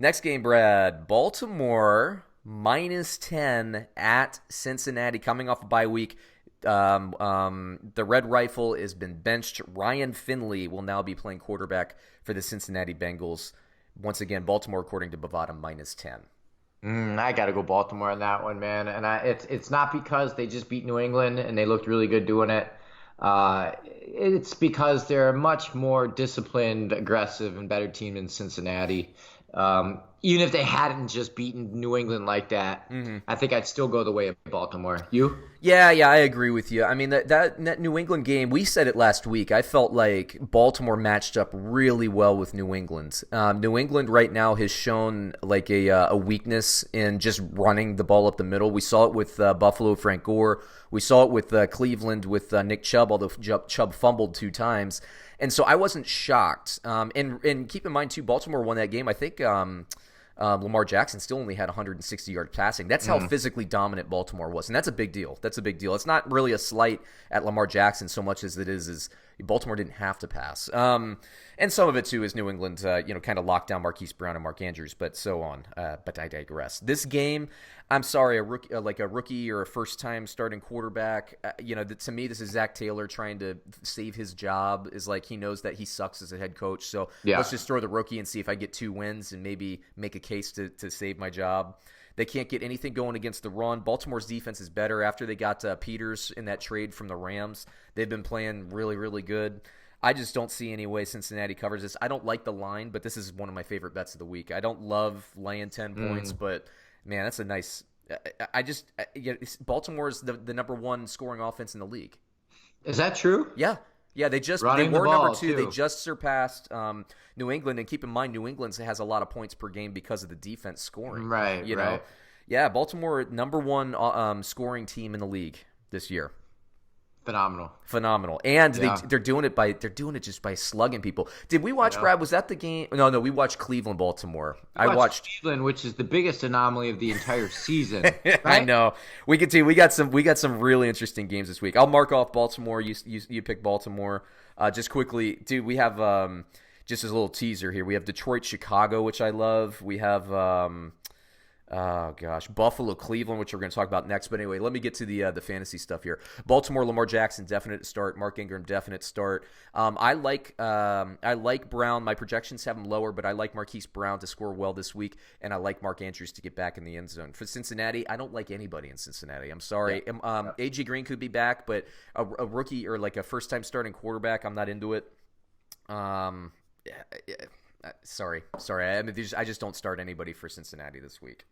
Next game, Brad. Baltimore -10 at Cincinnati, coming off a bye week. The Red Rifle has been benched. Ryan Finlay will now be playing quarterback for the Cincinnati Bengals. Once again, Baltimore, according to Bovada, -10. I got to go Baltimore on that one, man. And it's not because they just beat New England and they looked really good doing it. It's because they're a much more disciplined, aggressive, and better team than Cincinnati. Even if they hadn't just beaten New England like that, I think I'd still go the way of Baltimore. You? Yeah, I agree with you. I mean, that New England game, we said it last week. I felt like Baltimore matched up really well with New England. New England right now has shown like a weakness in just running the ball up the middle. We saw it with Buffalo, Frank Gore. We saw it with Cleveland with Nick Chubb, although Chubb fumbled 2 times. And so I wasn't shocked. And keep in mind, too, Baltimore won that game. I think Lamar Jackson still only had 160 yards passing. That's how physically dominant Baltimore was, and that's a big deal. That's a big deal. It's not really a slight at Lamar Jackson so much as it is Baltimore didn't have to pass. And some of it too is New England, kind of locked down Marquise Brown and Mark Andrews, but so on. But I digress. This game, I'm sorry, a rookie or a first-time starting quarterback. To me, this is Zach Taylor trying to save his job. Is like he knows that he sucks as a head coach, so let's just throw the rookie and see if I get 2 wins and maybe make a case to save my job. They can't get anything going against the run. Baltimore's defense is better after they got Peters in that trade from the Rams. They've been playing really, really good. I just don't see any way Cincinnati covers this. I don't like the line, but this is one of my favorite bets of the week. I don't love laying 10 points, but man, that's a nice. Baltimore is the number 1 scoring offense in the league. Is that true? Yeah. Yeah, they were number 2. They just surpassed New England, and keep in mind, New England has a lot of points per game because of the defense scoring. Right. Know, yeah, Baltimore number 1 scoring team in the league this year. Phenomenal, and they're doing it just by slugging people. Did we watch, Brad? Was that the game? No, we watched Cleveland, Baltimore. I watched Cleveland, which is the biggest anomaly of the entire season. Right? I know. We can see we got some really interesting games this week. I'll mark off Baltimore. You pick Baltimore. Just quickly, dude. We have just as a little teaser here. We have Detroit, Chicago, which I love. We have Buffalo, Cleveland, which we're going to talk about next. But anyway, let me get to the fantasy stuff here. Baltimore, Lamar Jackson, definite start. Mark Ingram, definite start. I like Brown. My projections have him lower, but I like Marquise Brown to score well this week, and I like Mark Andrews to get back in the end zone. For Cincinnati, I don't like anybody in Cincinnati. I'm sorry. Yeah. AJ Green could be back, but a rookie or like a first-time starting quarterback, I'm not into it. Sorry. I just don't start anybody for Cincinnati this week.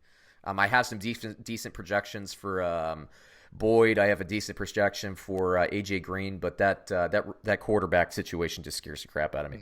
I have some decent projections for Boyd. I have a decent projection for AJ Green, but that quarterback situation just scares the crap out of me.